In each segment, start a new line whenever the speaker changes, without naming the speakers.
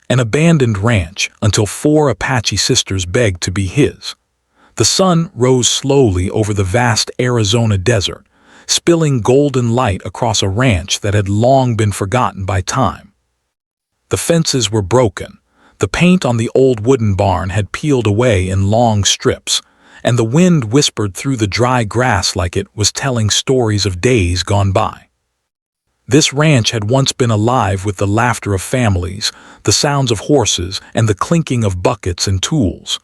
An abandoned ranch until 4 Apache sisters begged to be his. The sun rose slowly over the vast Arizona desert, spilling golden light across a ranch that had long been forgotten by time. The fences were broken, the paint on the old wooden barn had peeled away in long strips, and the wind whispered through the dry grass like it was telling stories of days gone by. This ranch had once been alive with the laughter of families, the sounds of horses, and the clinking of buckets and tools.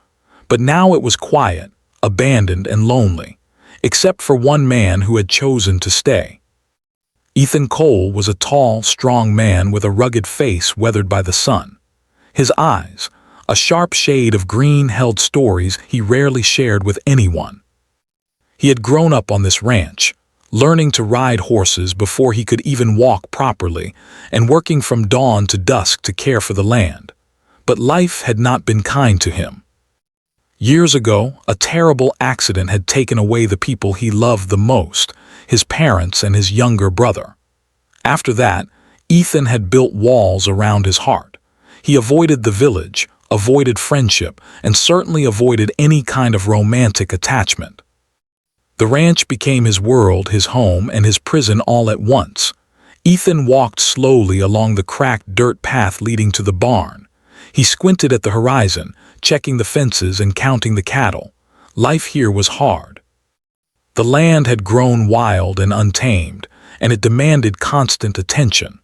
But now it was quiet, abandoned, and lonely, except for one man who had chosen to stay. Ethan Cole was a tall, strong man with a rugged face weathered by the sun. His eyes, a sharp shade of green, held stories he rarely shared with anyone. He had grown up on this ranch, learning to ride horses before he could even walk properly, and working from dawn to dusk to care for the land. But life had not been kind to him. Years ago, a terrible accident had taken away the people he loved the most, his parents and his younger brother. After that, Ethan had built walls around his heart. He avoided the village, avoided friendship, and certainly avoided any kind of romantic attachment. The ranch became his world, his home, and his prison all at once. Ethan walked slowly along the cracked dirt path leading to the barn. He squinted at the horizon, checking the fences and counting the cattle. Life here was hard. The land had grown wild and untamed, and it demanded constant attention.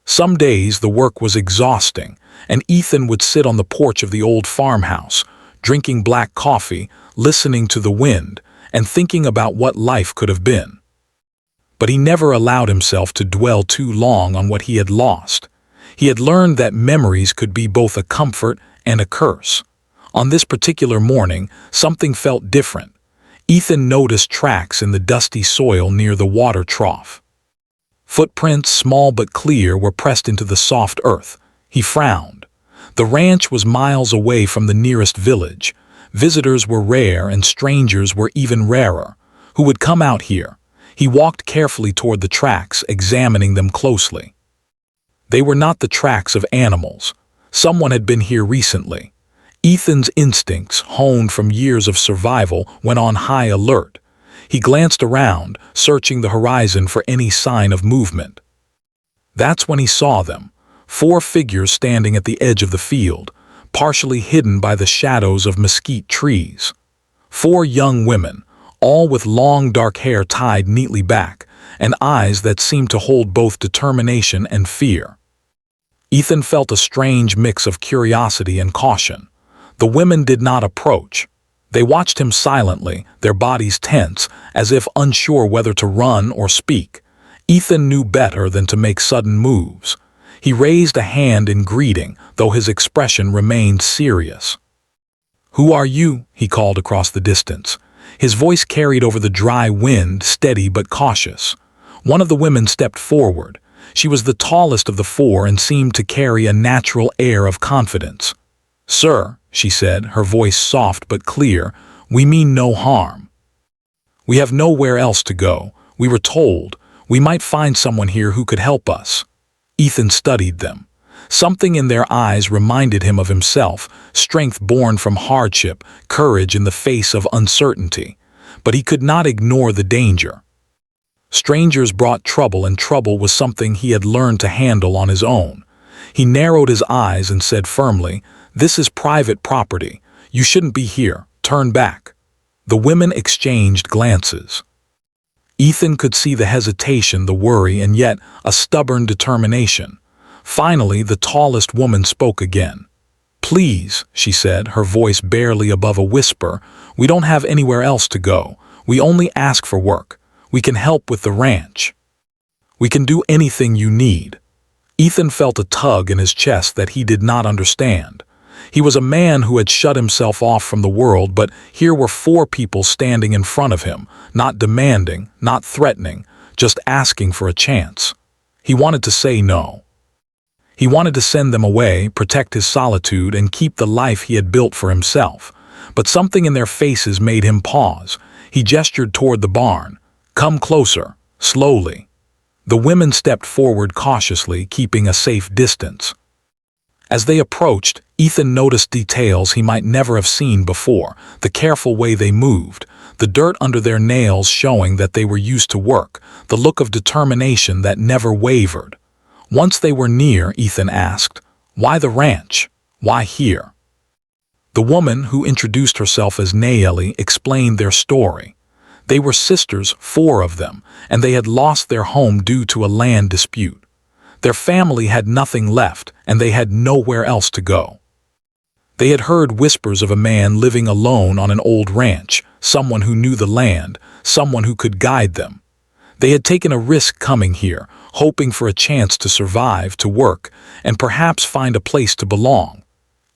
Some days the work was exhausting, and Ethan would sit on the porch of the old farmhouse, drinking black coffee, listening to the wind, and thinking about what life could have been. But he never allowed himself to dwell too long on what he had lost. He had learned that memories could be both a comfort and a curse. On this particular morning, something felt different. Ethan noticed tracks in the dusty soil near the water trough. Footprints, small but clear, were pressed into the soft earth. He frowned. The ranch was miles away from the nearest village. Visitors were rare and strangers were even rarer. Who would come out here? He walked carefully toward the tracks, examining them closely. They were not the tracks of animals. Someone had been here recently. Ethan's instincts, honed from years of survival, went on high alert. He glanced around, searching the horizon for any sign of movement. That's when he saw them, 4 figures standing at the edge of the field, partially hidden by the shadows of mesquite trees. 4 young women, all with long dark hair tied neatly back, and eyes that seemed to hold both determination and fear. Ethan felt a strange mix of curiosity and caution. The women did not approach. They watched him silently, their bodies tense, as if unsure whether to run or speak. Ethan knew better than to make sudden moves. He raised a hand in greeting, though his expression remained serious. "Who are you?" he called across the distance. His voice carried over the dry wind, steady but cautious. One of the women stepped forward. She was the tallest of the 4 and seemed to carry a natural air of confidence. "Sir," she said, her voice soft but clear, "we mean no harm. We have nowhere else to go. We were told we might find someone here who could help us." Ethan studied them. Something in their eyes reminded him of himself, strength born from hardship, courage in the face of uncertainty. But he could not ignore the danger. Strangers brought trouble, and trouble was something he had learned to handle on his own. He narrowed his eyes and said firmly, "This is private property. You shouldn't be here. Turn back." The women exchanged glances. Ethan could see the hesitation, the worry, and yet a stubborn determination. Finally, the tallest woman spoke again. "Please," she said, her voice barely above a whisper, "we don't have anywhere else to go. We only ask for work. We can help with the ranch. We can do anything you need." Ethan felt a tug in his chest that he did not understand. He was a man who had shut himself off from the world, but here were 4 people standing in front of him, not demanding, not threatening, just asking for a chance. He wanted to say no. He wanted to send them away, protect his solitude, and keep the life he had built for himself. But something in their faces made him pause. He gestured toward the barn. "Come closer," slowly. The women stepped forward cautiously, keeping a safe distance. As they approached, Ethan noticed details he might never have seen before: the careful way they moved, the dirt under their nails showing that they were used to work, the look of determination that never wavered. Once they were near, Ethan asked, "Why the ranch? Why here?" The woman, who introduced herself as Nayeli, explained their story. They were sisters, 4 of them, and they had lost their home due to a land dispute. Their family had nothing left, and they had nowhere else to go. They had heard whispers of a man living alone on an old ranch, someone who knew the land, someone who could guide them. They had taken a risk coming here, hoping for a chance to survive, to work, and perhaps find a place to belong.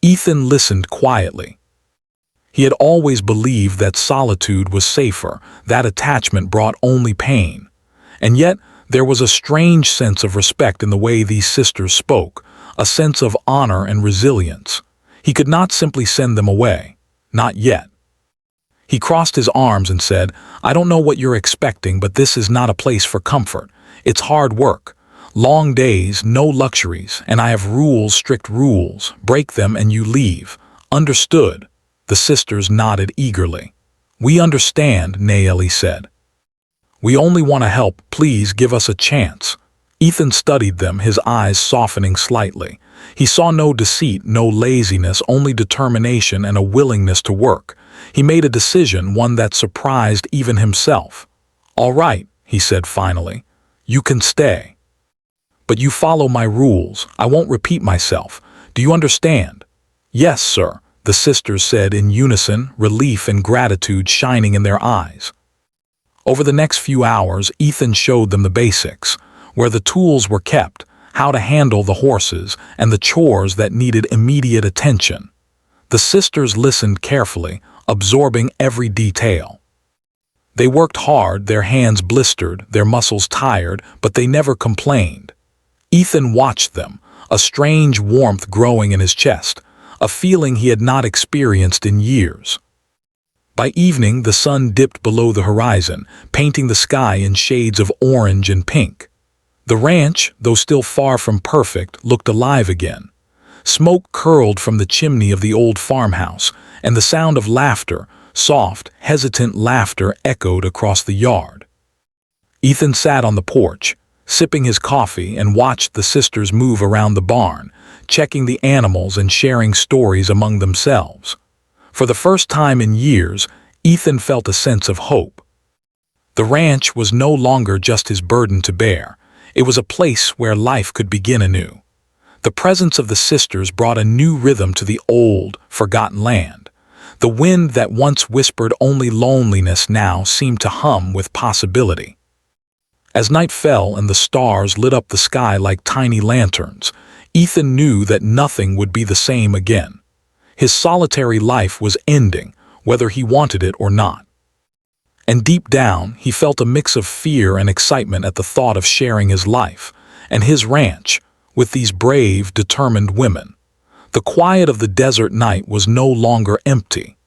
Ethan listened quietly. He had always believed that solitude was safer, that attachment brought only pain. And yet, there was a strange sense of respect in the way these sisters spoke, a sense of honor and resilience. He could not simply send them away. Not yet. He crossed his arms and said, "I don't know what you're expecting, but this is not a place for comfort. It's hard work. Long days, no luxuries, and I have rules, strict rules. Break them and you leave. Understood?" The sisters nodded eagerly. "We understand," Nayeli said. "We only want to help. Please give us a chance." Ethan studied them, his eyes softening slightly. He saw no deceit, no laziness, only determination and a willingness to work. He made a decision, one that surprised even himself. "All right," he said finally. "You can stay. But you follow my rules. I won't repeat myself. Do you understand?" "Yes, sir," the sisters said in unison, relief and gratitude shining in their eyes. Over the next few hours, Ethan showed them the basics: where the tools were kept, how to handle the horses, and the chores that needed immediate attention. The sisters listened carefully, absorbing every detail. They worked hard, their hands blistered, their muscles tired, but they never complained. Ethan watched them, a strange warmth growing in his chest, a feeling he had not experienced in years. By evening, the sun dipped below the horizon, painting the sky in shades of orange and pink. The ranch, though still far from perfect, looked alive again. Smoke curled from the chimney of the old farmhouse, and the sound of laughter, soft, hesitant laughter, echoed across the yard. Ethan sat on the porch, sipping his coffee, and watched the sisters move around the barn, checking the animals and sharing stories among themselves. For the first time in years, Ethan felt a sense of hope. The ranch was no longer just his burden to bear. It was a place where life could begin anew. The presence of the sisters brought a new rhythm to the old, forgotten land. The wind that once whispered only loneliness now seemed to hum with possibility. As night fell and the stars lit up the sky like tiny lanterns, Ethan knew that nothing would be the same again. His solitary life was ending, whether he wanted it or not. And deep down, he felt a mix of fear and excitement at the thought of sharing his life, and his ranch, with these brave, determined women. The quiet of the desert night was no longer empty.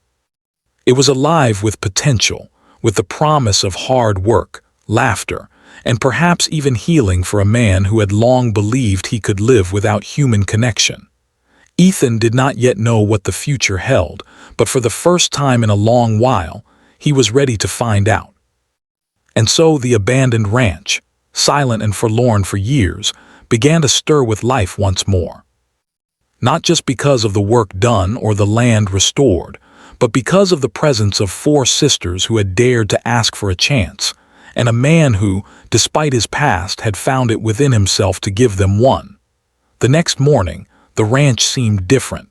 It was alive with potential, with the promise of hard work, laughter, and perhaps even healing for a man who had long believed he could live without human connection. Ethan did not yet know what the future held, but for the first time in a long while, he was ready to find out. And so the abandoned ranch, silent and forlorn for years, began to stir with life once more. Not just because of the work done or the land restored, but because of the presence of 4 sisters who had dared to ask for a chance, and a man who, despite his past, had found it within himself to give them one. The next morning, the ranch seemed different.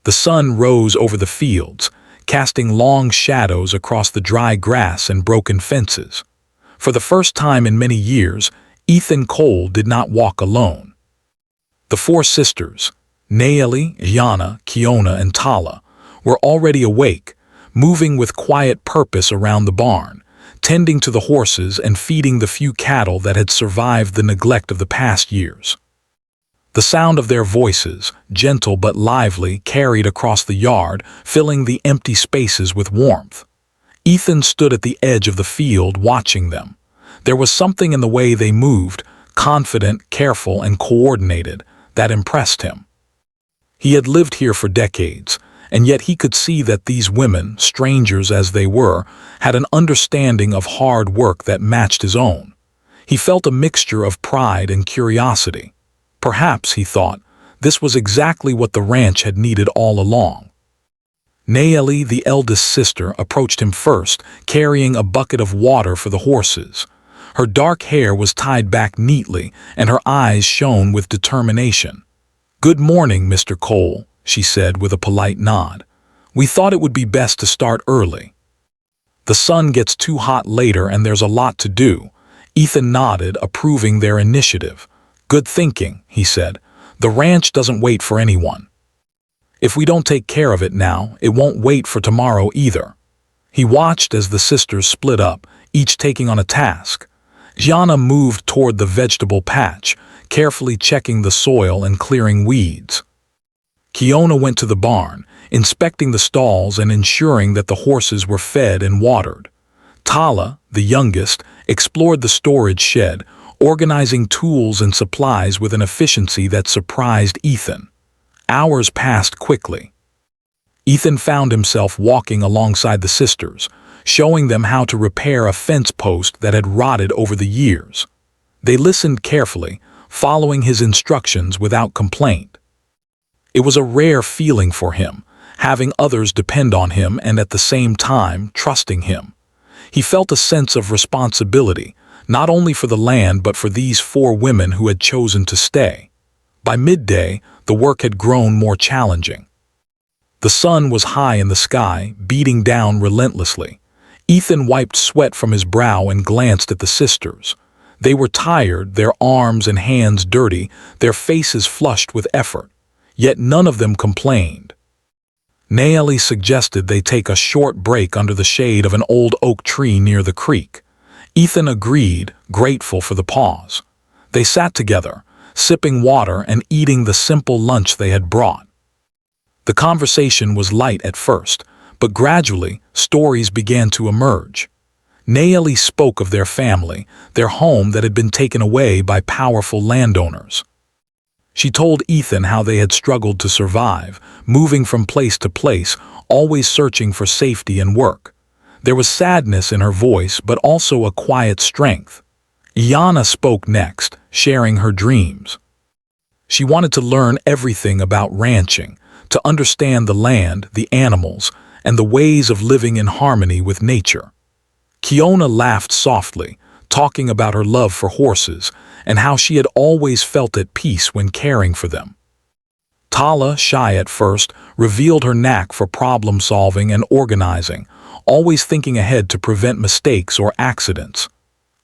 The sun rose over the fields, casting long shadows across the dry grass and broken fences. For the first time in many years, Ethan Cole did not walk alone. The 4 sisters, Nayeli, Yana, Kiona, and Tala, were already awake, moving with quiet purpose around the barn, tending to the horses and feeding the few cattle that had survived the neglect of the past years. The sound of their voices, gentle but lively, carried across the yard, filling the empty spaces with warmth. Ethan stood at the edge of the field watching them. There was something in the way they moved, confident, careful, and coordinated, that impressed him. He had lived here for decades, and yet he could see that these women, strangers as they were, had an understanding of hard work that matched his own. He felt a mixture of pride and curiosity. Perhaps, he thought, this was exactly what the ranch had needed all along. Nayeli, the eldest sister, approached him first, carrying a bucket of water for the horses. Her dark hair was tied back neatly, and her eyes shone with determination. "Good morning, Mr. Cole," she said with a polite nod. "We thought it would be best to start early. The sun gets too hot later and there's a lot to do." Ethan nodded, approving their initiative. "Good thinking," he said. "The ranch doesn't wait for anyone. If we don't take care of it now, it won't wait for tomorrow either." He watched as the sisters split up, each taking on a task. Gianna moved toward the vegetable patch, carefully checking the soil and clearing weeds. Kiona went to the barn, inspecting the stalls and ensuring that the horses were fed and watered. Tala, the youngest, explored the storage shed, organizing tools and supplies with an efficiency that surprised Ethan. Hours passed quickly. Ethan found himself walking alongside the sisters, showing them how to repair a fence post that had rotted over the years. They listened carefully, following his instructions without complaint. It was a rare feeling for him, having others depend on him and at the same time trusting him. He felt a sense of responsibility, not only for the land but for these 4 women who had chosen to stay. By midday, the work had grown more challenging. The sun was high in the sky, beating down relentlessly. Ethan wiped sweat from his brow and glanced at the sisters. They were tired, their arms and hands dirty, their faces flushed with effort. Yet none of them complained. Nayeli suggested they take a short break under the shade of an old oak tree near the creek. Ethan agreed, grateful for the pause. They sat together, sipping water and eating the simple lunch they had brought. The conversation was light at first, but gradually stories began to emerge. Nayeli spoke of their family, their home that had been taken away by powerful landowners. She told Ethan how they had struggled to survive, moving from place to place, always searching for safety and work. There was sadness in her voice, but also a quiet strength. Iana spoke next, sharing her dreams. She wanted to learn everything about ranching, to understand the land, the animals, and the ways of living in harmony with nature. Kiona laughed softly, talking about her love for horses and how she had always felt at peace when caring for them. Tala, shy at first, revealed her knack for problem-solving and organizing, always thinking ahead to prevent mistakes or accidents.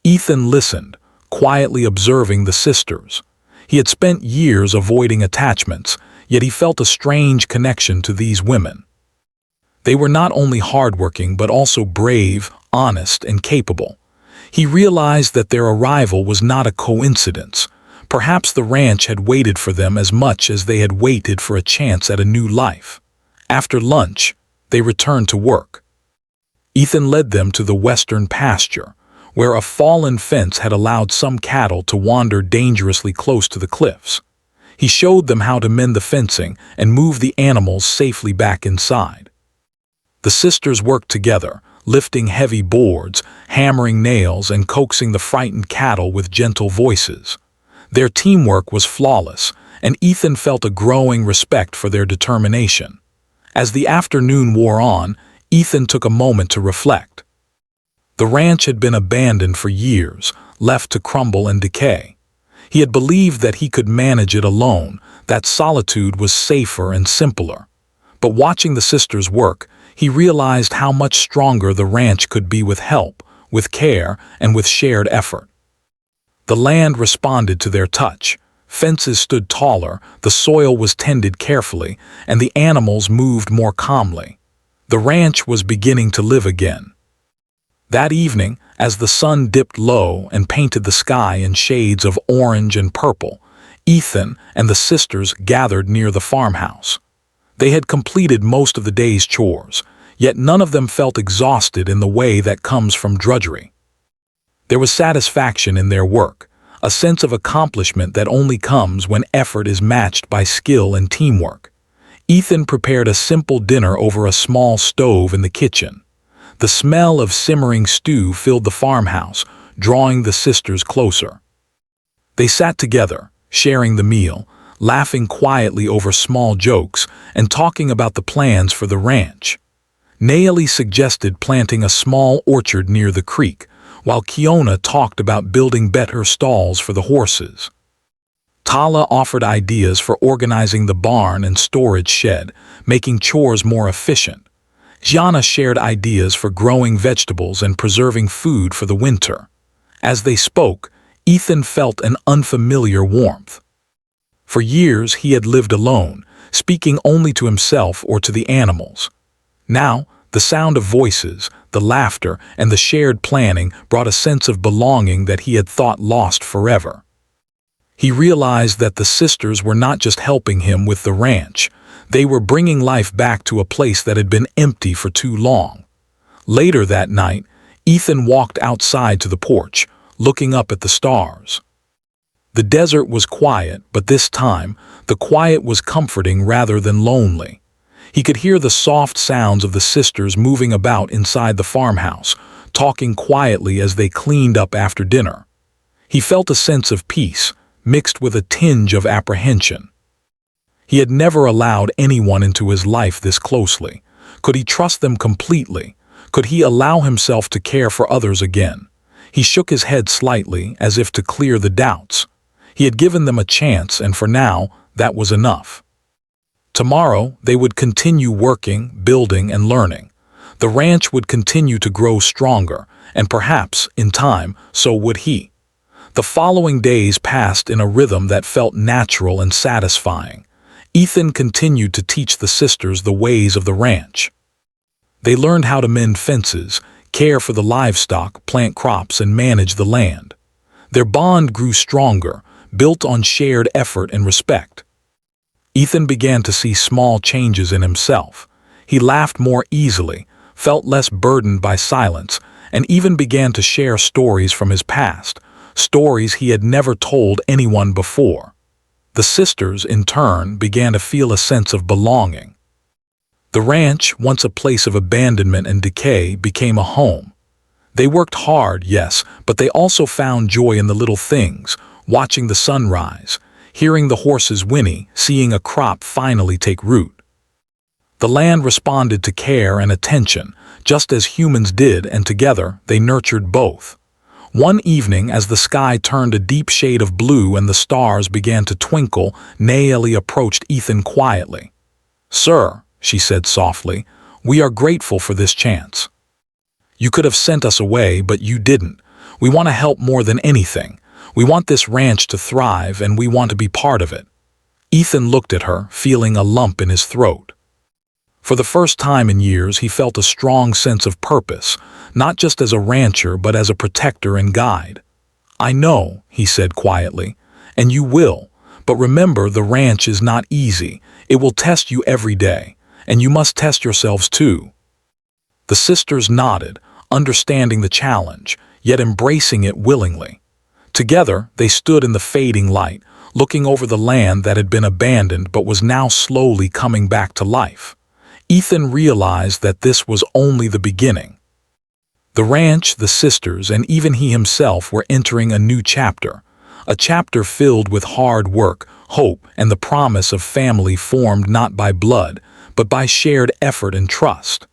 Ethan listened, quietly observing the sisters. He had spent years avoiding attachments, yet he felt a strange connection to these women. They were not only hardworking but also brave, honest, and capable. He realized that their arrival was not a coincidence. Perhaps the ranch had waited for them as much as they had waited for a chance at a new life. After lunch, they returned to work. Ethan led them to the western pasture, where a fallen fence had allowed some cattle to wander dangerously close to the cliffs. He showed them how to mend the fencing and move the animals safely back inside. The sisters worked together, lifting heavy boards, hammering nails, and coaxing the frightened cattle with gentle voices. Their teamwork was flawless, and Ethan felt a growing respect for their determination. As the afternoon wore on, Ethan took a moment to reflect. The ranch had been abandoned for years, left to crumble and decay. He had believed that he could manage it alone, that solitude was safer and simpler. But watching the sisters work, he realized how much stronger the ranch could be with help, with care, and with shared effort. The land responded to their touch. Fences stood taller, the soil was tended carefully, and the animals moved more calmly. The ranch was beginning to live again. That evening, as the sun dipped low and painted the sky in shades of orange and purple, Ethan and the sisters gathered near the farmhouse. They had completed most of the day's chores, yet none of them felt exhausted in the way that comes from drudgery. There was satisfaction in their work, a sense of accomplishment that only comes when effort is matched by skill and teamwork. Ethan prepared a simple dinner over a small stove in the kitchen. The smell of simmering stew filled the farmhouse, drawing the sisters closer. They sat together, sharing the meal, laughing quietly over small jokes, and talking about the plans for the ranch. Naomi suggested planting a small orchard near the creek, while Kiona talked about building better stalls for the horses. Tala offered ideas for organizing the barn and storage shed, making chores more efficient. Gianna shared ideas for growing vegetables and preserving food for the winter. As they spoke, Ethan felt an unfamiliar warmth. For years he had lived alone, speaking only to himself or to the animals. Now, the sound of voices, the laughter, and the shared planning brought a sense of belonging that he had thought lost forever. He realized that the sisters were not just helping him with the ranch, they were bringing life back to a place that had been empty for too long. Later that night, Ethan walked outside to the porch, looking up at the stars. The desert was quiet, but this time, the quiet was comforting rather than lonely. He could hear the soft sounds of the sisters moving about inside the farmhouse, talking quietly as they cleaned up after dinner. He felt a sense of peace, mixed with a tinge of apprehension. He had never allowed anyone into his life this closely. Could he trust them completely? Could he allow himself to care for others again? He shook his head slightly, as if to clear the doubts. He had given them a chance, and for now, that was enough. Tomorrow, they would continue working, building, and learning. The ranch would continue to grow stronger, and perhaps, in time, so would he. The following days passed in a rhythm that felt natural and satisfying. Ethan continued to teach the sisters the ways of the ranch. They learned how to mend fences, care for the livestock, plant crops, and manage the land. Their bond grew stronger, built on shared effort and respect. Ethan began to see small changes in himself. He laughed more easily, felt less burdened by silence, and even began to share stories from his past, stories he had never told anyone before. The sisters, in turn, began to feel a sense of belonging. The ranch, once a place of abandonment and decay, became a home. They worked hard, yes, but they also found joy in the little things, watching the sun rise, hearing the horses whinny, seeing a crop finally take root. The land responded to care and attention, just as humans did, and together they nurtured both. One evening, as the sky turned a deep shade of blue and the stars began to twinkle, Naomi approached Ethan quietly. "Sir," she said softly, "we are grateful for this chance. You could have sent us away, but you didn't. We want to help more than anything. We want this ranch to thrive, and we want to be part of it." Ethan looked at her, feeling a lump in his throat. For the first time in years, he felt a strong sense of purpose, not just as a rancher, but as a protector and guide. "I know," he said quietly, "and you will. But remember, the ranch is not easy. It will test you every day, and you must test yourselves too." The sisters nodded, understanding the challenge, yet embracing it willingly. Together, they stood in the fading light, looking over the land that had been abandoned but was now slowly coming back to life. Ethan realized that this was only the beginning. The ranch, the sisters, and even he himself were entering a new chapter, a chapter filled with hard work, hope, and the promise of family formed not by blood, but by shared effort and trust.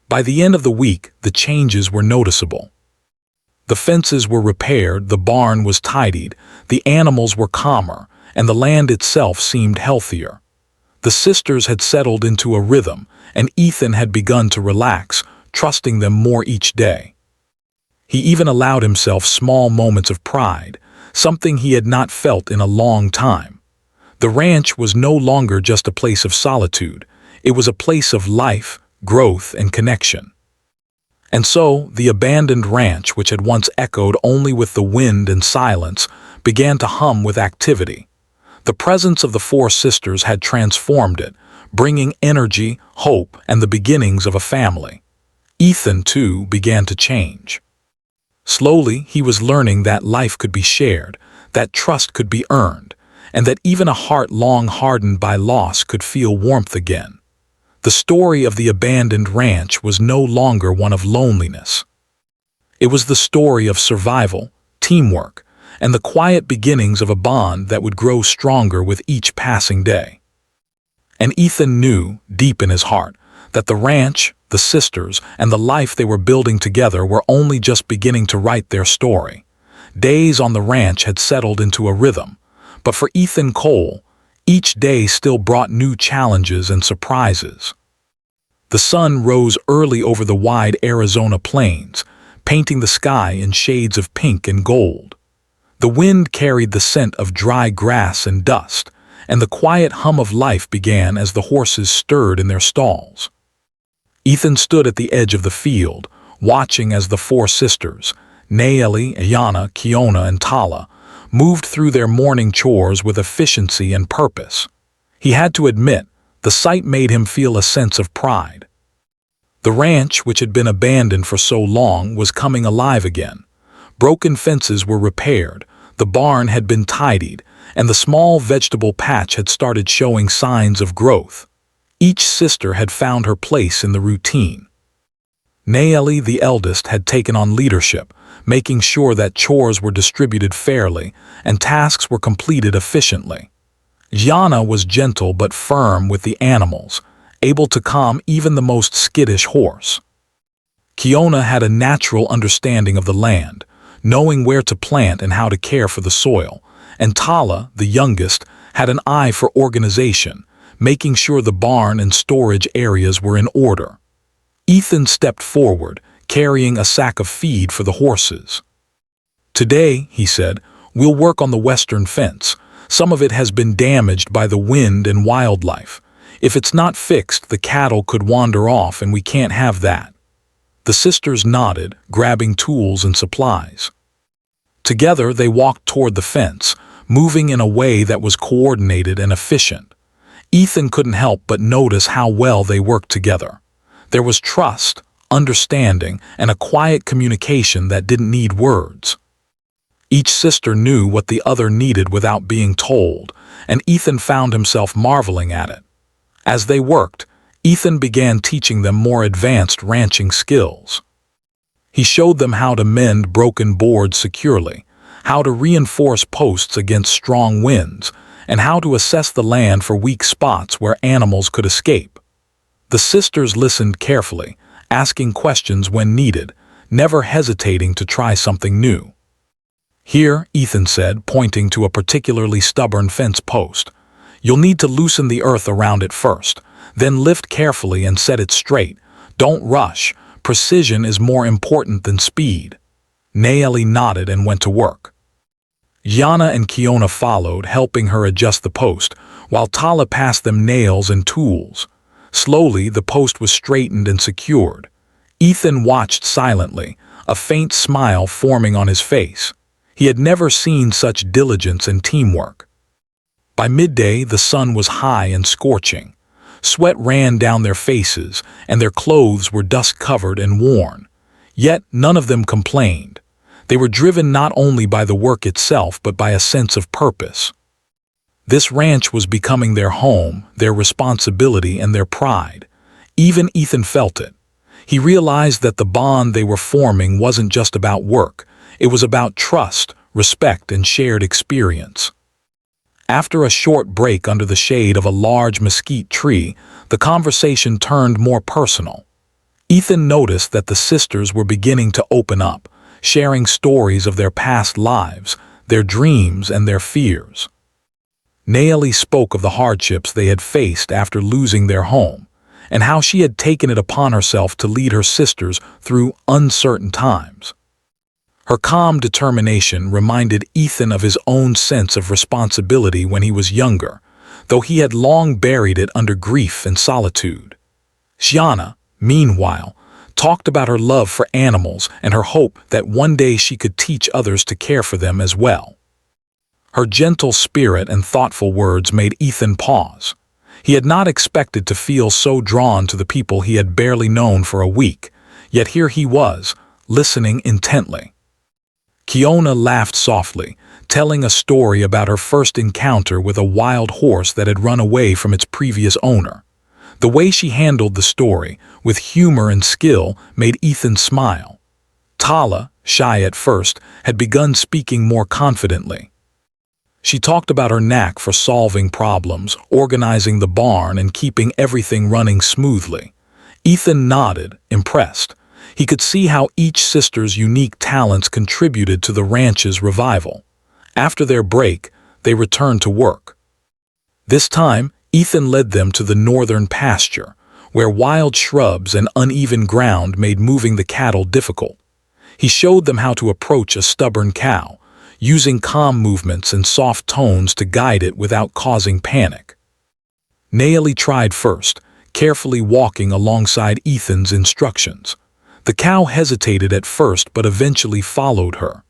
By the end of the week, the changes were noticeable. The fences were repaired, the barn was tidied, the animals were calmer, and the land itself seemed healthier. The sisters had settled into a rhythm, and Ethan had begun to relax, trusting them more each day. He even allowed himself small moments of pride, something he had not felt in a long time. The ranch was no longer just a place of solitude, it was a place of life, growth, and connection. And so, the abandoned ranch, which had once echoed only with the wind and silence, began to hum with activity. The presence of the four sisters had transformed it, bringing energy, hope, and the beginnings of a family. Ethan, too, began to change. Slowly, he was learning that life could be shared, that trust could be earned, and that even a heart long hardened by loss could feel warmth again. The story of the abandoned ranch was no longer one of loneliness. It was the story of survival, teamwork, and the quiet beginnings of a bond that would grow stronger with each passing day. And Ethan knew, deep in his heart, that the ranch, the sisters, and the life they were building together were only just beginning to write their story. Days on the ranch had settled into a rhythm, but for Ethan Cole, each day still brought new challenges and surprises. The sun rose early over the wide Arizona plains, painting the sky in shades of pink and gold. The wind carried the scent of dry grass and dust, and the quiet hum of life began as the horses stirred in their stalls. Ethan stood at the edge of the field, watching as the four sisters, Nayeli, Ayana, Kiona, and Tala, moved through their morning chores with efficiency and purpose. He had to admit, the sight made him feel a sense of pride. The ranch, which had been abandoned for so long, was coming alive again. Broken fences were repaired, the barn had been tidied, and the small vegetable patch had started showing signs of growth. Each sister had found her place in the routine. Nayeli, the eldest, had taken on leadership, making sure that chores were distributed fairly and tasks were completed efficiently. Gianna was gentle but firm with the animals, able to calm even the most skittish horse. Kiona had a natural understanding of the land, knowing where to plant and how to care for the soil, and Tala, the youngest, had an eye for organization, making sure the barn and storage areas were in order. Ethan stepped forward, carrying a sack of feed for the horses. "Today," he said, "we'll work on the western fence. Some of it has been damaged by the wind and wildlife. If it's not fixed, the cattle could wander off and we can't have that." The sisters nodded, grabbing tools and supplies. Together they walked toward the fence, moving in a way that was coordinated and efficient. Ethan couldn't help but notice how well they worked together. There was trust, understanding, and a quiet communication that didn't need words. Each sister knew what the other needed without being told, and Ethan found himself marveling at it. As they worked, Ethan began teaching them more advanced ranching skills. He showed them how to mend broken boards securely, how to reinforce posts against strong winds, and how to assess the land for weak spots where animals could escape. The sisters listened carefully, asking questions when needed, never hesitating to try something new. "Here," Ethan said, pointing to a particularly stubborn fence post, "you'll need to loosen the earth around it first, then lift carefully and set it straight. Don't rush. Precision is more important than speed." Nayeli nodded and went to work. Yana and Kiona followed, helping her adjust the post, while Tala passed them nails and tools. Slowly, the post was straightened and secured. Ethan watched silently, a faint smile forming on his face. He had never seen such diligence and teamwork. By midday, the sun was high and scorching. Sweat ran down their faces, and their clothes were dust-covered and worn. Yet none of them complained. They were driven not only by the work itself, but by a sense of purpose. This ranch was becoming their home, their responsibility, and their pride. Even Ethan felt it. He realized that the bond they were forming wasn't just about work. It was about trust, respect, and shared experience. After a short break under the shade of a large mesquite tree, the conversation turned more personal. Ethan noticed that the sisters were beginning to open up, sharing stories of their past lives, their dreams, and their fears. Nayeli spoke of the hardships they had faced after losing their home, and how she had taken it upon herself to lead her sisters through uncertain times. Her calm determination reminded Ethan of his own sense of responsibility when he was younger, though he had long buried it under grief and solitude. Gianna, meanwhile, talked about her love for animals and her hope that one day she could teach others to care for them as well. Her gentle spirit and thoughtful words made Ethan pause. He had not expected to feel so drawn to the people he had barely known for a week, yet here he was, listening intently. Kiona laughed softly, telling a story about her first encounter with a wild horse that had run away from its previous owner. The way she handled the story, with humor and skill, made Ethan smile. Tala, shy at first, had begun speaking more confidently. She talked about her knack for solving problems, organizing the barn, and keeping everything running smoothly. Ethan nodded, impressed. He could see how each sister's unique talents contributed to the ranch's revival. After their break, they returned to work. This time, Ethan led them to the northern pasture, where wild shrubs and uneven ground made moving the cattle difficult. He showed them how to approach a stubborn cow, using calm movements and soft tones to guide it without causing panic. Naomi tried first, carefully walking alongside Ethan's instructions. The cow hesitated at first but eventually followed her.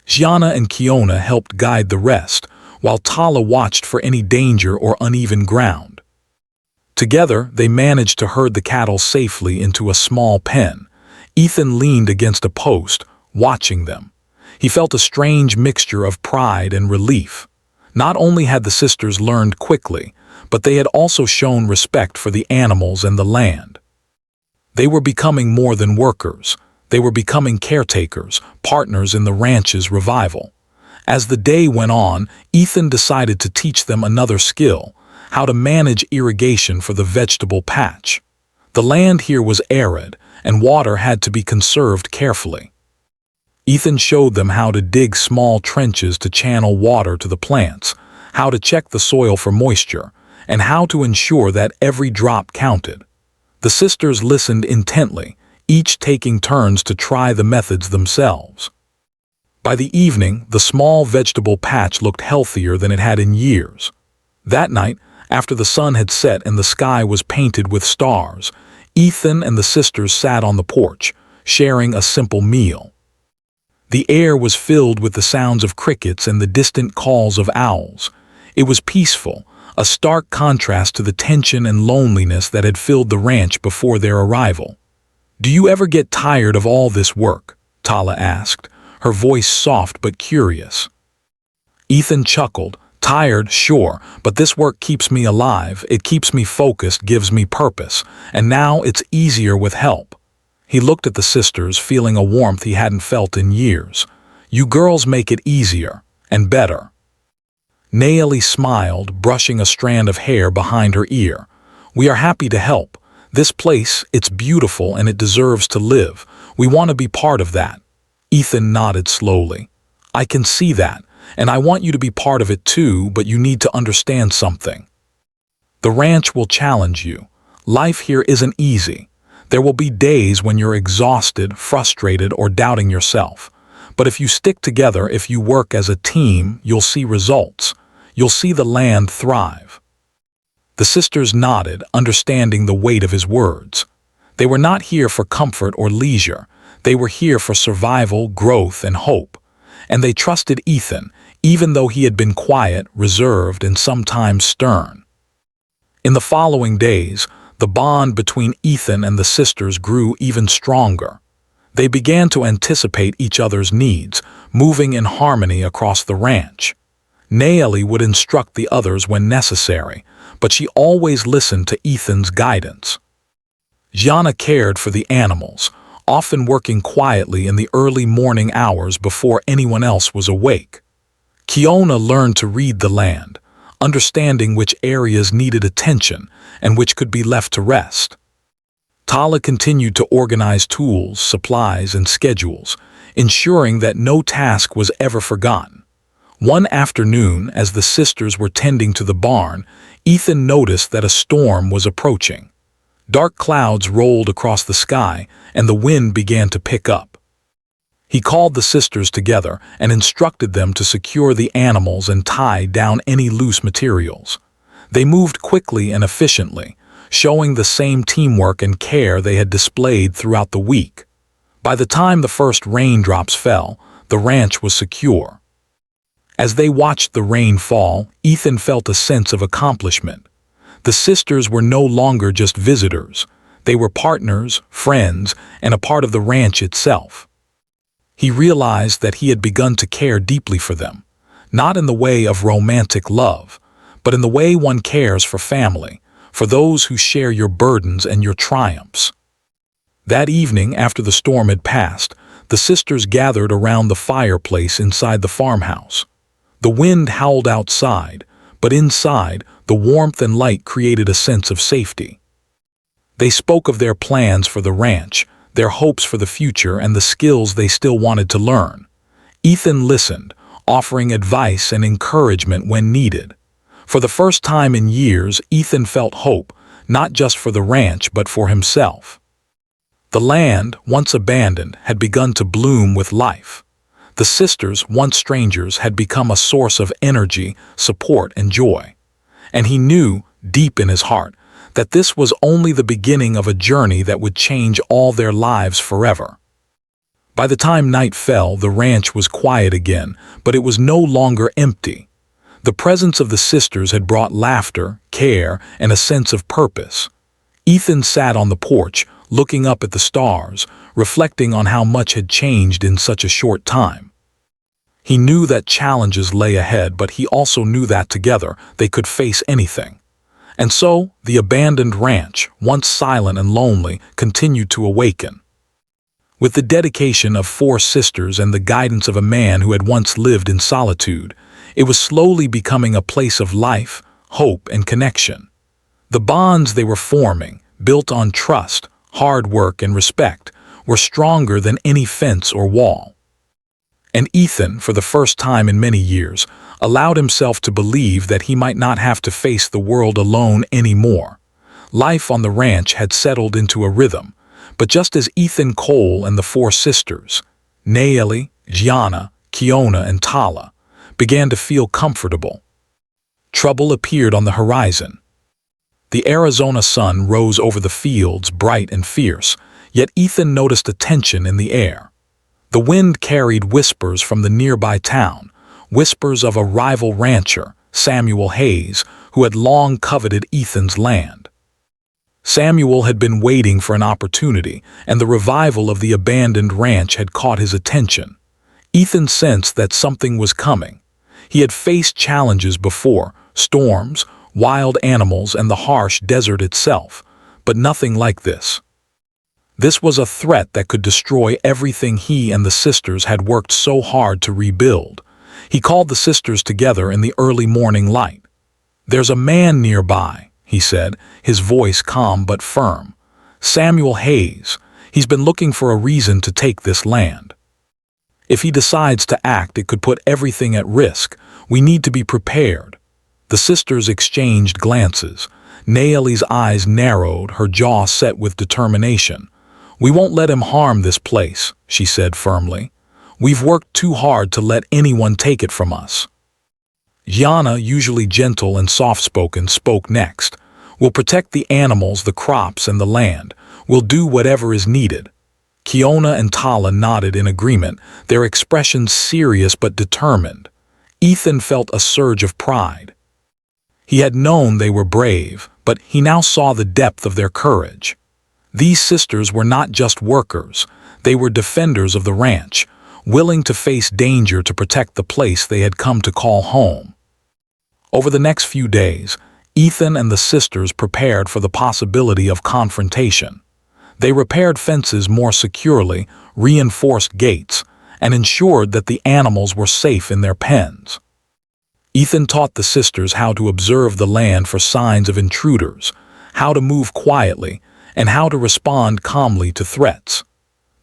Gianna and Kiona helped guide the rest, while Tala watched for any danger or uneven ground. Together, they managed to herd the cattle safely into a small pen. Ethan leaned against a post, watching them. He felt a strange mixture of pride and relief. Not only had the sisters learned quickly, but they had also shown respect for the animals and the land. They were becoming more than workers. They were becoming caretakers, partners in the ranch's revival. As the day went on, Ethan decided to teach them another skill: how to manage irrigation for the vegetable patch. The land here was arid, and water had to be conserved carefully. Ethan showed them how to dig small trenches to channel water to the plants, how to check the soil for moisture, and how to ensure that every drop counted. The sisters listened intently, each taking turns to try the methods themselves. By the evening, the small vegetable patch looked healthier than it had in years. That night, after the sun had set and the sky was painted with stars, Ethan and the sisters sat on the porch, sharing a simple meal. The air was filled with the sounds of crickets and the distant calls of owls. It was peaceful, a stark contrast to the tension and loneliness that had filled the ranch before their arrival. "Do you ever get tired of all this work?" Tala asked, her voice soft but curious. Ethan chuckled. "Tired, sure, but this work keeps me alive, it keeps me focused, gives me purpose, and now it's easier with help." He looked at the sisters, feeling a warmth he hadn't felt in years. "You girls make it easier, and better." Naomi smiled, brushing a strand of hair behind her ear. "We are happy to help. This place, it's beautiful and it deserves to live. We want to be part of that." Ethan nodded slowly. "I can see that, and I want you to be part of it too, but you need to understand something. The ranch will challenge you. Life here isn't easy. There will be days when you're exhausted, frustrated, or doubting yourself. But if you stick together, if you work as a team, you'll see results. You'll see the land thrive." The sisters nodded, understanding the weight of his words. They were not here for comfort or leisure. They were here for survival, growth, and hope. And they trusted Ethan, even though he had been quiet, reserved, and sometimes stern. In the following days, the bond between Ethan and the sisters grew even stronger. They began to anticipate each other's needs, moving in harmony across the ranch. Naomi would instruct the others when necessary, but she always listened to Ethan's guidance. Gianna cared for the animals, often working quietly in the early morning hours before anyone else was awake. Kiona learned to read the land, understanding which areas needed attention and which could be left to rest. Tala continued to organize tools, supplies, and schedules, ensuring that no task was ever forgotten. One afternoon, as the sisters were tending to the barn, Ethan noticed that a storm was approaching. Dark clouds rolled across the sky, and the wind began to pick up. He called the sisters together and instructed them to secure the animals and tie down any loose materials. They moved quickly and efficiently, showing the same teamwork and care they had displayed throughout the week. By the time the first raindrops fell, the ranch was secure. As they watched the rain fall, Ethan felt a sense of accomplishment. The sisters were no longer just visitors. They were partners, friends, and a part of the ranch itself. He realized that he had begun to care deeply for them, not in the way of romantic love, but in the way one cares for family, for those who share your burdens and your triumphs. That evening, after the storm had passed, the sisters gathered around the fireplace inside the farmhouse. The wind howled outside, but inside, the warmth and light created a sense of safety. They spoke of their plans for the ranch, their hopes for the future, and the skills they still wanted to learn. Ethan listened, offering advice and encouragement when needed. For the first time in years, Ethan felt hope, not just for the ranch but for himself. The land, once abandoned, had begun to bloom with life. The sisters, once strangers, had become a source of energy, support, and joy. And he knew, deep in his heart, that this was only the beginning of a journey that would change all their lives forever. By the time night fell, the ranch was quiet again, but it was no longer empty. The presence of the sisters had brought laughter, care, and a sense of purpose. Ethan sat on the porch, looking up at the stars, reflecting on how much had changed in such a short time. He knew that challenges lay ahead, but he also knew that together they could face anything. And so, the abandoned ranch, once silent and lonely, continued to awaken. With the dedication of 4 sisters and the guidance of a man who had once lived in solitude, it was slowly becoming a place of life, hope, and connection. The bonds they were forming, built on trust, hard work, and respect, were stronger than any fence or wall. And Ethan, for the first time in many years, allowed himself to believe that he might not have to face the world alone anymore. Life on the ranch had settled into a rhythm, but just as Ethan Cole and the 4 sisters, Nayeli, Gianna, Kiona, and Tala, began to feel comfortable, trouble appeared on the horizon. The Arizona sun rose over the fields, bright and fierce, yet Ethan noticed a tension in the air. The wind carried whispers from the nearby town, whispers of a rival rancher, Samuel Hayes, who had long coveted Ethan's land. Samuel had been waiting for an opportunity, and the revival of the abandoned ranch had caught his attention. Ethan sensed that something was coming. He had faced challenges before, storms, wild animals, and the harsh desert itself, but nothing like this. This was a threat that could destroy everything he and the sisters had worked so hard to rebuild. He called the sisters together in the early morning light. "There's a man nearby," he said, his voice calm but firm. "Samuel Hayes. He's been looking for a reason to take this land. If he decides to act, it could put everything at risk. We need to be prepared." The sisters exchanged glances. Nayeli's eyes narrowed, her jaw set with determination. "We won't let him harm this place," she said firmly. "We've worked too hard to let anyone take it from us." Gianna, usually gentle and soft-spoken, spoke next. "We'll protect the animals, the crops, and the land. We'll do whatever is needed." Kiona and Tala nodded in agreement, their expressions serious but determined. Ethan felt a surge of pride. He had known they were brave, but he now saw the depth of their courage. These sisters were not just workers, they were defenders of the ranch, willing to face danger to protect the place they had come to call home. Over the next few days, Ethan and the sisters prepared for the possibility of confrontation. They repaired fences more securely, reinforced gates, and ensured that the animals were safe in their pens. Ethan taught the sisters how to observe the land for signs of intruders, how to move quietly, and how to respond calmly to threats.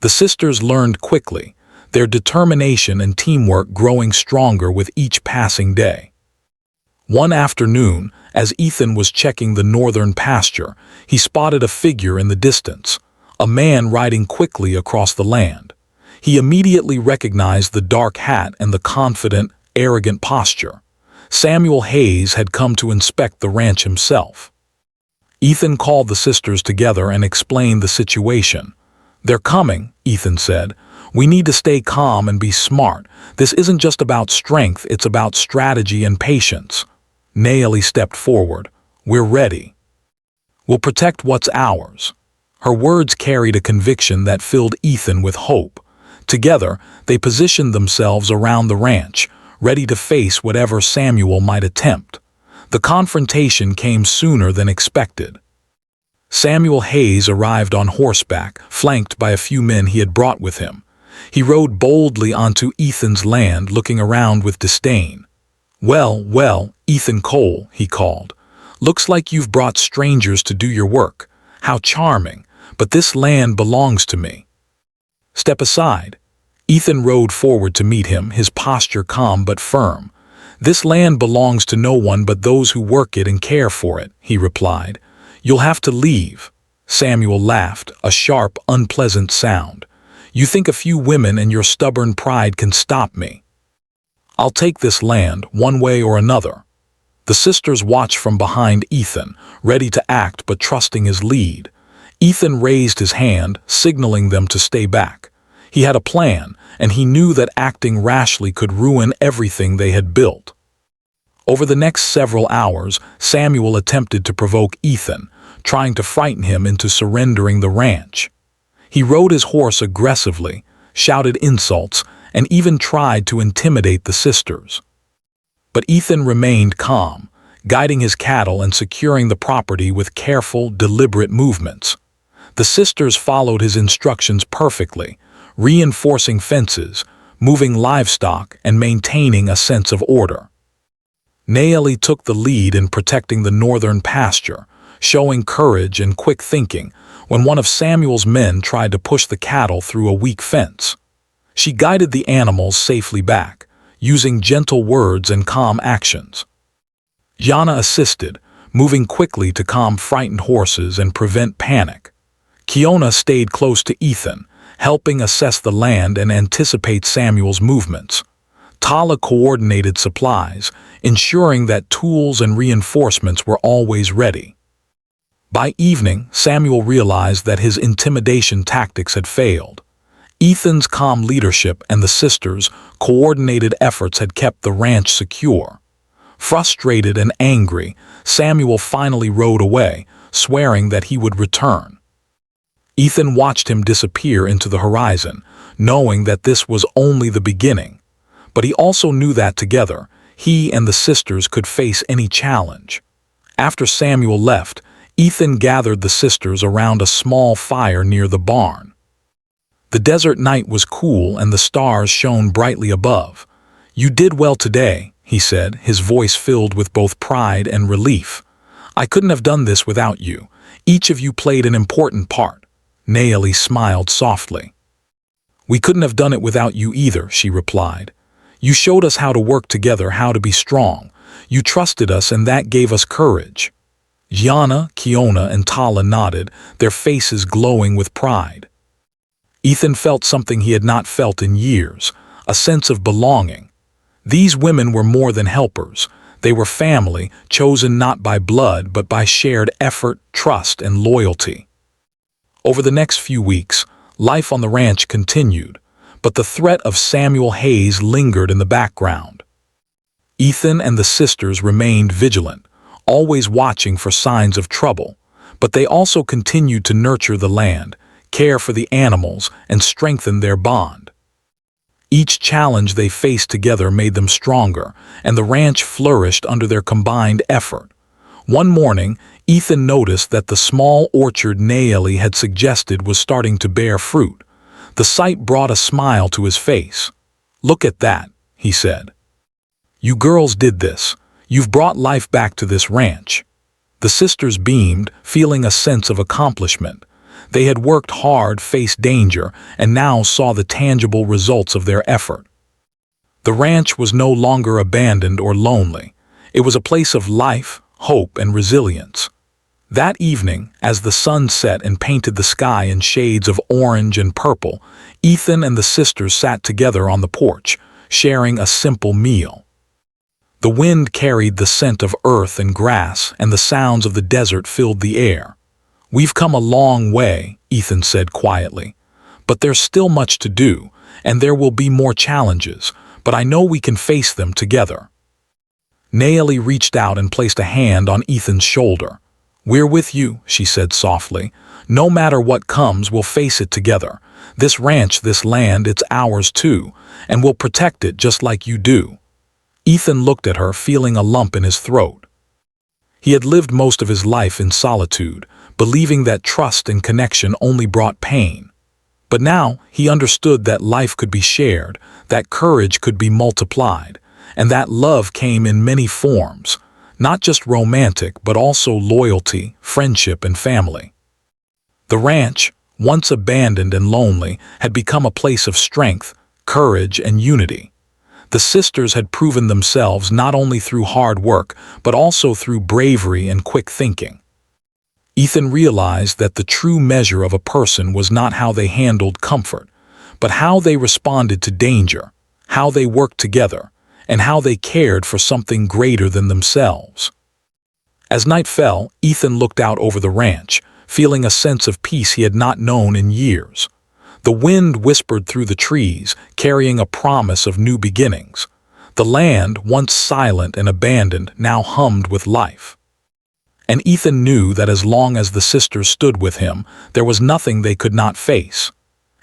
The sisters learned quickly, their determination and teamwork growing stronger with each passing day. One afternoon, as Ethan was checking the northern pasture, he spotted a figure in the distance, a man riding quickly across the land. He immediately recognized the dark hat and the confident, arrogant posture. Samuel Hayes had come to inspect the ranch himself. Ethan called the sisters together and explained the situation. "They're coming," Ethan said. "We need to stay calm and be smart. This isn't just about strength, it's about strategy and patience." Nayeli stepped forward. "We're ready. We'll protect what's ours." Her words carried a conviction that filled Ethan with hope. Together, they positioned themselves around the ranch, ready to face whatever Samuel might attempt. The confrontation came sooner than expected. Samuel Hayes arrived on horseback, flanked by a few men he had brought with him. He rode boldly onto Ethan's land, looking around with disdain. "Well, well, Ethan Cole," he called. "Looks like you've brought strangers to do your work. How charming, but this land belongs to me." "Step aside." Ethan rode forward to meet him, his posture calm but firm. "This land belongs to no one but those who work it and care for it," he replied. "You'll have to leave." Samuel laughed, a sharp, unpleasant sound. "You think a few women and your stubborn pride can stop me? I'll take this land, one way or another." The sisters watched from behind Ethan, ready to act but trusting his lead. Ethan raised his hand, signaling them to stay back. He had a plan, and he knew that acting rashly could ruin everything they had built. Over the next several hours, Samuel attempted to provoke Ethan, trying to frighten him into surrendering the ranch. He rode his horse aggressively, shouted insults, and even tried to intimidate the sisters. But Ethan remained calm, guiding his cattle and securing the property with careful, deliberate movements. The sisters followed his instructions perfectly, reinforcing fences, moving livestock, and maintaining a sense of order. Naomi took the lead in protecting the northern pasture, showing courage and quick thinking when one of Samuel's men tried to push the cattle through a weak fence. She guided the animals safely back, using gentle words and calm actions. Yana assisted, moving quickly to calm frightened horses and prevent panic. Kiona stayed close to Ethan, helping assess the land and anticipate Samuel's movements. Tala coordinated supplies, ensuring that tools and reinforcements were always ready. By evening, Samuel realized that his intimidation tactics had failed. Ethan's calm leadership and the sisters' coordinated efforts had kept the ranch secure. Frustrated and angry, Samuel finally rode away, swearing that he would return. Ethan watched him disappear into the horizon, knowing that this was only the beginning. But he also knew that together, he and the sisters could face any challenge. After Samuel left, Ethan gathered the sisters around a small fire near the barn. The desert night was cool and the stars shone brightly above. "You did well today," he said, his voice filled with both pride and relief. "I couldn't have done this without you. Each of you played an important part." Naomi smiled softly. "We couldn't have done it without you either," she replied. "You showed us how to work together, how to be strong. You trusted us and that gave us courage." Yana, Kiona, and Tala nodded, their faces glowing with pride. Ethan felt something he had not felt in years, a sense of belonging. These women were more than helpers. They were family, chosen not by blood but by shared effort, trust, and loyalty. Over the next few weeks, life on the ranch continued, but the threat of Samuel Hayes lingered in the background. Ethan and the sisters remained vigilant, always watching for signs of trouble, but they also continued to nurture the land, care for the animals, and strengthen their bond. Each challenge they faced together made them stronger, and the ranch flourished under their combined effort. One morning, Ethan noticed that the small orchard Naomi had suggested was starting to bear fruit. The sight brought a smile to his face. "Look at that," he said. "You girls did this. You've brought life back to this ranch." The sisters beamed, feeling a sense of accomplishment. They had worked hard, faced danger, and now saw the tangible results of their effort. The ranch was no longer abandoned or lonely. It was a place of life, hope, and resilience. That evening, as the sun set and painted the sky in shades of orange and purple, Ethan and the sisters sat together on the porch, sharing a simple meal. The wind carried the scent of earth and grass, and the sounds of the desert filled the air. "We've come a long way," Ethan said quietly. "But there's still much to do, and there will be more challenges, but I know we can face them together." Naomi reached out and placed a hand on Ethan's shoulder. "We're with you," she said softly. "No matter what comes, we'll face it together. This ranch, this land, it's ours too, and we'll protect it just like you do." Ethan looked at her, feeling a lump in his throat. He had lived most of his life in solitude, believing that trust and connection only brought pain. But now he understood that life could be shared, that courage could be multiplied, and that love came in many forms, not just romantic but also loyalty, friendship, and family. The ranch, once abandoned and lonely, had become a place of strength, courage, and unity. The sisters had proven themselves not only through hard work, but also through bravery and quick thinking. Ethan realized that the true measure of a person was not how they handled comfort, but how they responded to danger, how they worked together, and how they cared for something greater than themselves. As night fell, Ethan looked out over the ranch, feeling a sense of peace he had not known in years. The wind whispered through the trees, carrying a promise of new beginnings. The land, once silent and abandoned, now hummed with life. And Ethan knew that as long as the sisters stood with him, there was nothing they could not face.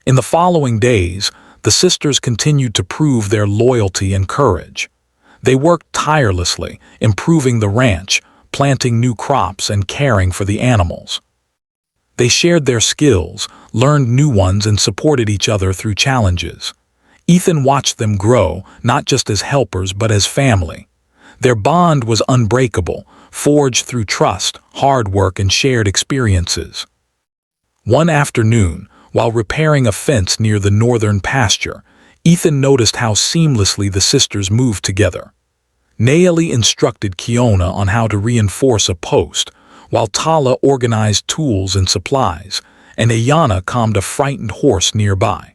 In the following days, the sisters continued to prove their loyalty and courage. They worked tirelessly, improving the ranch, planting new crops, and caring for the animals. They shared their skills, learned new ones, and supported each other through challenges. Ethan watched them grow, not just as helpers but as family. Their bond was unbreakable, forged through trust, hard work, and shared experiences. One afternoon, while repairing a fence near the northern pasture, Ethan noticed how seamlessly the sisters moved together. Nayeli instructed Kiona on how to reinforce a post, while Tala organized tools and supplies, and Ayana calmed a frightened horse nearby.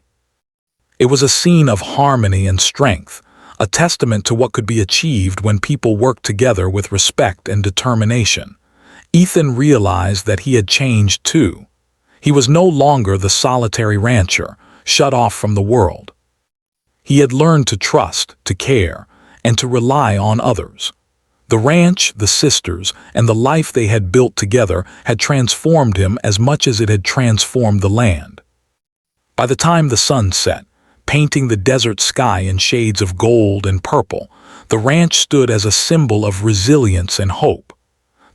It was a scene of harmony and strength, a testament to what could be achieved when people worked together with respect and determination. Ethan realized that he had changed too. He was no longer the solitary rancher, shut off from the world. He had learned to trust, to care, and to rely on others. The ranch, the sisters, and the life they had built together had transformed him as much as it had transformed the land. By the time the sun set, painting the desert sky in shades of gold and purple, the ranch stood as a symbol of resilience and hope.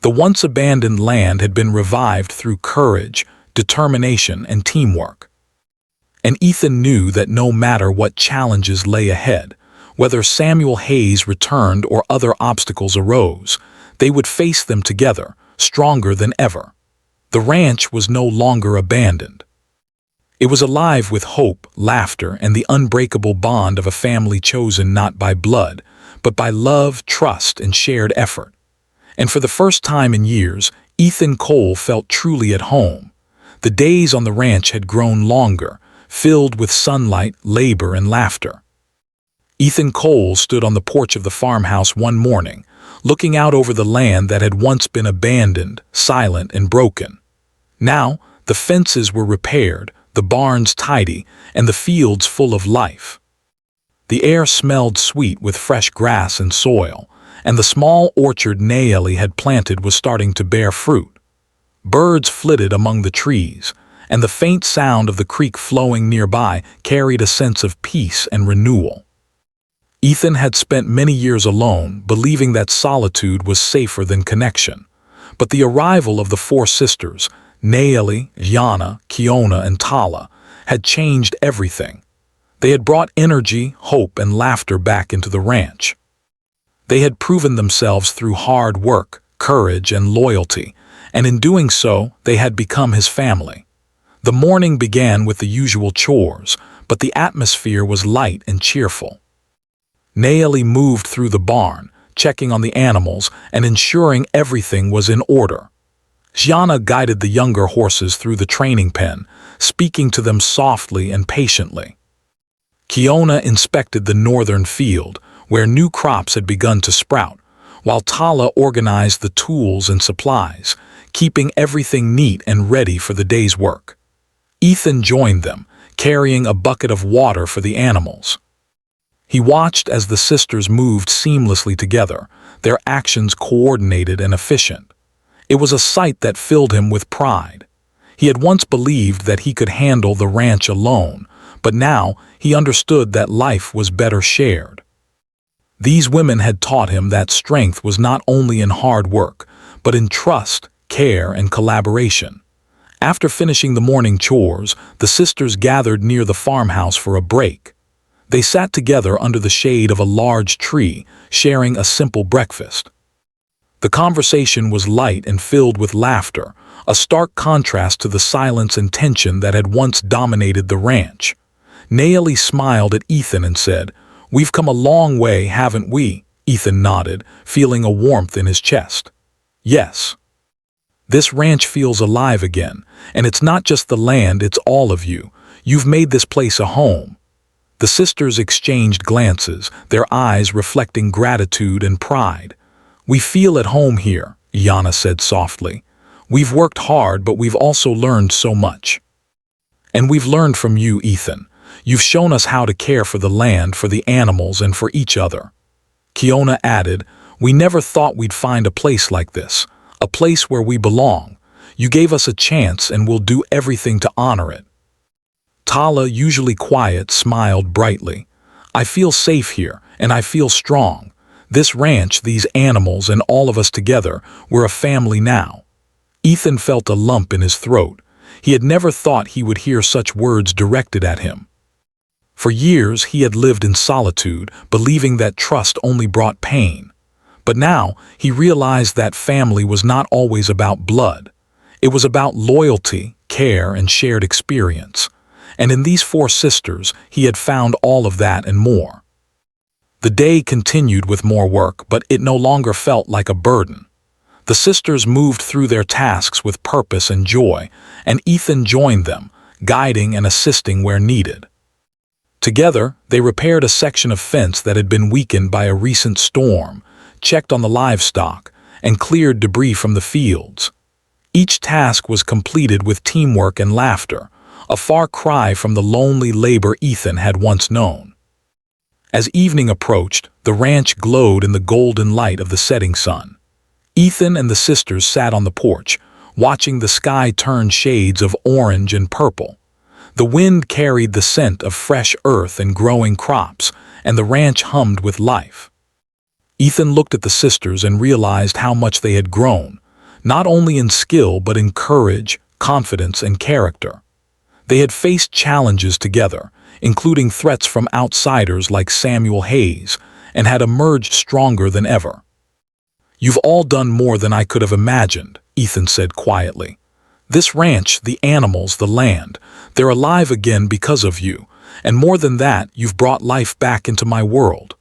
The once abandoned land had been revived through courage, determination, and teamwork. And Ethan knew that no matter what challenges lay ahead, whether Samuel Hayes returned or other obstacles arose, they would face them together, stronger than ever. The ranch was no longer abandoned. It was alive with hope, laughter, and the unbreakable bond of a family chosen not by blood, but by love, trust, and shared effort. And for the first time in years, Ethan Cole felt truly at home. The days on the ranch had grown longer, filled with sunlight, labor, and laughter. Ethan Cole stood on the porch of the farmhouse one morning, looking out over the land that had once been abandoned, silent, and broken. Now, the fences were repaired, the barns tidy, and the fields full of life. The air smelled sweet with fresh grass and soil, and the small orchard Nayeli had planted was starting to bear fruit. Birds flitted among the trees, and the faint sound of the creek flowing nearby carried a sense of peace and renewal. Ethan had spent many years alone, believing that solitude was safer than connection. But the arrival of the four sisters, Nayeli, Yana, Kiona, and Tala, had changed everything. They had brought energy, hope, and laughter back into the ranch. They had proven themselves through hard work, courage, and loyalty, and in doing so, they had become his family. The morning began with the usual chores, but the atmosphere was light and cheerful. Nayeli moved through the barn, checking on the animals and ensuring everything was in order. Gianna guided the younger horses through the training pen, speaking to them softly and patiently. Kiona inspected the northern field, where new crops had begun to sprout, while Tala organized the tools and supplies, keeping everything neat and ready for the day's work. Ethan joined them, carrying a bucket of water for the animals. He watched as the sisters moved seamlessly together, their actions coordinated and efficient. It was a sight that filled him with pride. He had once believed that he could handle the ranch alone, but now he understood that life was better shared. These women had taught him that strength was not only in hard work, but in trust, care, and collaboration. After finishing the morning chores, the sisters gathered near the farmhouse for a break. They sat together under the shade of a large tree, sharing a simple breakfast. The conversation was light and filled with laughter, a stark contrast to the silence and tension that had once dominated the ranch. Naomi smiled at Ethan and said, "We've come a long way, haven't we?" Ethan nodded, feeling a warmth in his chest. "Yes. This ranch feels alive again, and it's not just the land, it's all of you. You've made this place a home." The sisters exchanged glances, their eyes reflecting gratitude and pride. "We feel at home here," Yana said softly. "We've worked hard, but we've also learned so much." "And we've learned from you, Ethan. You've shown us how to care for the land, for the animals, and for each other." Kiona added, "We never thought we'd find a place like this, a place where we belong. You gave us a chance and we'll do everything to honor it." Tala, usually quiet, smiled brightly. "I feel safe here, and I feel strong. This ranch, these animals, and all of us together, we're a family now." Ethan felt a lump in his throat. He had never thought he would hear such words directed at him. For years he had lived in solitude, believing that trust only brought pain. But now he realized that family was not always about blood. It was about loyalty, care, and shared experience. And in these four sisters, he had found all of that and more. The day continued with more work, but it no longer felt like a burden. The sisters moved through their tasks with purpose and joy, and Ethan joined them, guiding and assisting where needed. Together, they repaired a section of fence that had been weakened by a recent storm, checked on the livestock, and cleared debris from the fields. Each task was completed with teamwork and laughter, a far cry from the lonely labor Ethan had once known. As evening approached, the ranch glowed in the golden light of the setting sun. Ethan and the sisters sat on the porch, watching the sky turn shades of orange and purple. The wind carried the scent of fresh earth and growing crops, and the ranch hummed with life. Ethan looked at the sisters and realized how much they had grown, not only in skill but in courage, confidence, and character. They had faced challenges together, including threats from outsiders like Samuel Hayes, and had emerged stronger than ever. "You've all done more than I could have imagined," Ethan said quietly. "This ranch, the animals, the land, they're alive again because of you, and more than that, you've brought life back into my world."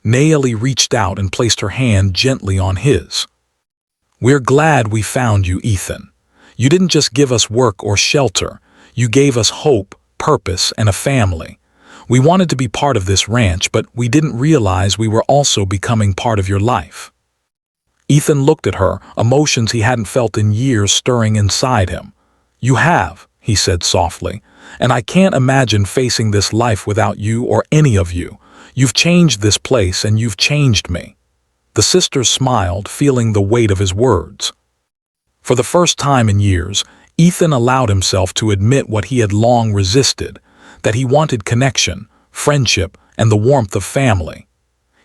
Naomi reached out and placed her hand gently on his. "We're glad we found you, Ethan. You didn't just give us work or shelter, you gave us hope, purpose, and a family. We wanted to be part of this ranch, but we didn't realize we were also becoming part of your life." Ethan looked at her, emotions he hadn't felt in years stirring inside him. "You have," he said softly, "and I can't imagine facing this life without you or any of you. You've changed this place and you've changed me." The sisters smiled, feeling the weight of his words. For the first time in years, Ethan allowed himself to admit what he had long resisted, that he wanted connection, friendship, and the warmth of family.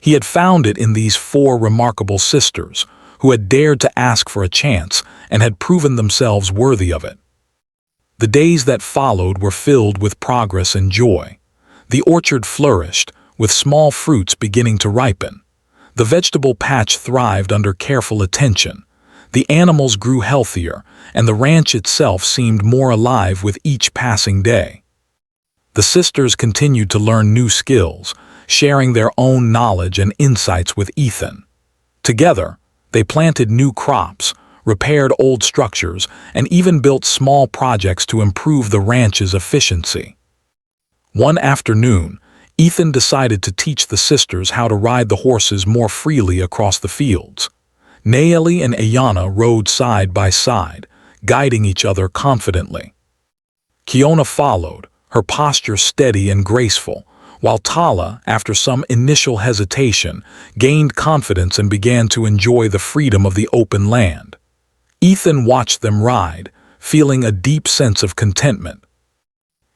He had found it in these four remarkable sisters, who had dared to ask for a chance and had proven themselves worthy of it. The days that followed were filled with progress and joy. The orchard flourished, with small fruits beginning to ripen. The vegetable patch thrived under careful attention. The animals grew healthier, and the ranch itself seemed more alive with each passing day. The sisters continued to learn new skills, sharing their own knowledge and insights with Ethan. Together, they planted new crops, repaired old structures, and even built small projects to improve the ranch's efficiency. One afternoon, Ethan decided to teach the sisters how to ride the horses more freely across the fields. Naomi and Ayana rode side by side, guiding each other confidently. Kiona followed, her posture steady and graceful, while Tala, after some initial hesitation, gained confidence and began to enjoy the freedom of the open land. Ethan watched them ride, feeling a deep sense of contentment.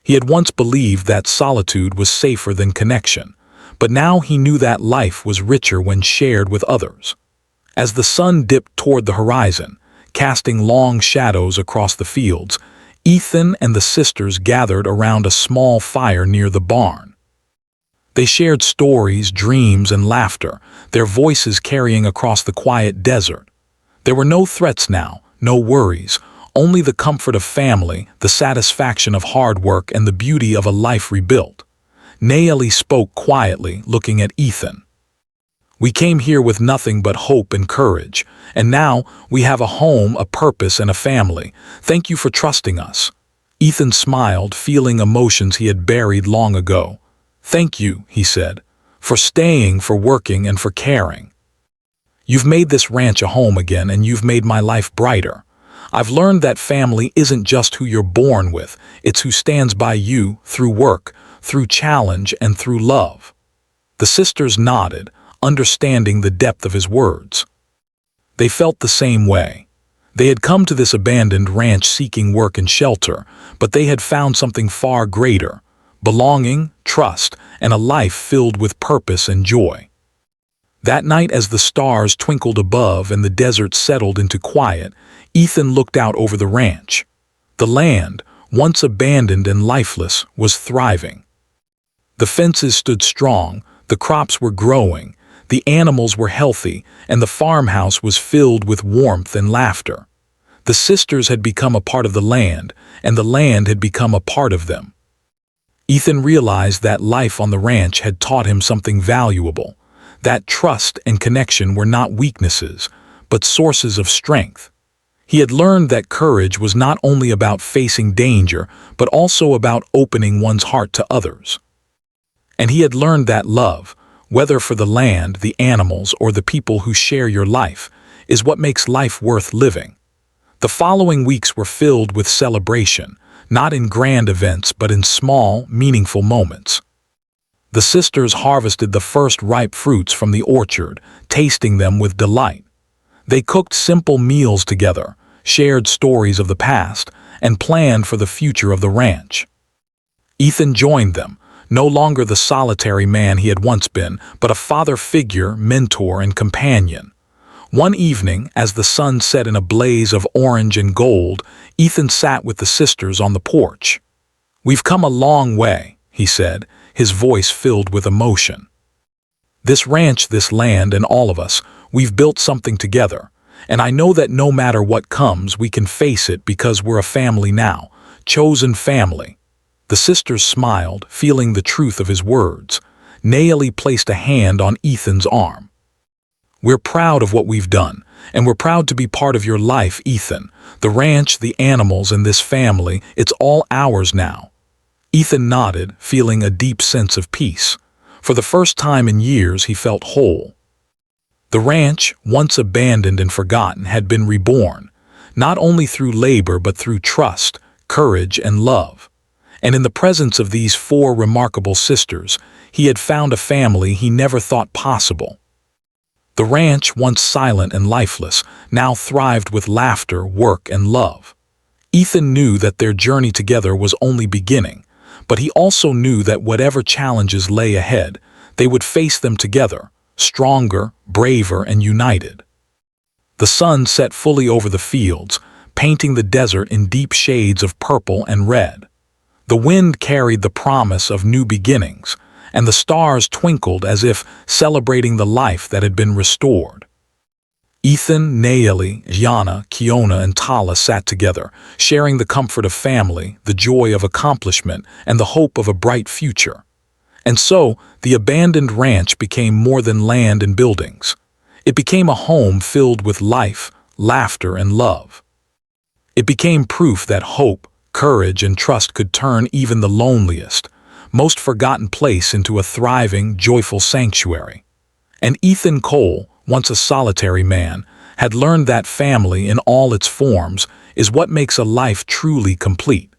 He had once believed that solitude was safer than connection, but now he knew that life was richer when shared with others. As the sun dipped toward the horizon, casting long shadows across the fields, Ethan and the sisters gathered around a small fire near the barn. They shared stories, dreams, and laughter, their voices carrying across the quiet desert. There were no threats now, no worries, only the comfort of family, the satisfaction of hard work, and the beauty of a life rebuilt. Naomi spoke quietly, looking at Ethan. "We came here with nothing but hope and courage, and now we have a home, a purpose, and a family. Thank you for trusting us." Ethan smiled, feeling emotions he had buried long ago. "Thank you," he said, "for staying, for working, and for caring. You've made this ranch a home again, and you've made my life brighter. I've learned that family isn't just who you're born with, it's who stands by you through work, through challenge, and through love." The sisters nodded, understanding the depth of his words. They felt the same way. They had come to this abandoned ranch seeking work and shelter, but they had found something far greater: belonging, trust, and a life filled with purpose and joy. That night, as the stars twinkled above and the desert settled into quiet, Ethan looked out over the ranch. The land, once abandoned and lifeless, was thriving. The fences stood strong, the crops were growing, the animals were healthy, and the farmhouse was filled with warmth and laughter. The sisters had become a part of the land, and the land had become a part of them. Ethan realized that life on the ranch had taught him something valuable, that trust and connection were not weaknesses, but sources of strength. He had learned that courage was not only about facing danger, but also about opening one's heart to others. And he had learned that love, whether for the land, the animals, or the people who share your life, is what makes life worth living. The following weeks were filled with celebration, not in grand events but in small, meaningful moments. The sisters harvested the first ripe fruits from the orchard, tasting them with delight. They cooked simple meals together, shared stories of the past, and planned for the future of the ranch. Ethan joined them, no longer the solitary man he had once been, but a father figure, mentor, and companion. One evening, as the sun set in a blaze of orange and gold, Ethan sat with the sisters on the porch. "We've come a long way," he said, his voice filled with emotion. "This ranch, this land, and all of us, we've built something together, and I know that no matter what comes, we can face it because we're a family now, chosen family." The sisters smiled, feeling the truth of his words. Naomi placed a hand on Ethan's arm. "We're proud of what we've done, and we're proud to be part of your life, Ethan. The ranch, the animals, and this family, it's all ours now." Ethan nodded, feeling a deep sense of peace. For the first time in years, he felt whole. The ranch, once abandoned and forgotten, had been reborn, not only through labor but through trust, courage, and love. And in the presence of these four remarkable sisters, he had found a family he never thought possible. The ranch, once silent and lifeless, now thrived with laughter, work, and love. Ethan knew that their journey together was only beginning, but he also knew that whatever challenges lay ahead, they would face them together, stronger, braver, and united. The sun set fully over the fields, painting the desert in deep shades of purple and red. The wind carried the promise of new beginnings, and the stars twinkled as if celebrating the life that had been restored. Ethan, Naomi, Yana, Kiona, and Tala sat together, sharing the comfort of family, the joy of accomplishment, and the hope of a bright future. And so, the abandoned ranch became more than land and buildings. It became a home filled with life, laughter, and love. It became proof that hope, courage, and trust could turn even the loneliest, most forgotten place into a thriving, joyful sanctuary. And Ethan Cole, once a solitary man, had learned that family in all its forms is what makes a life truly complete.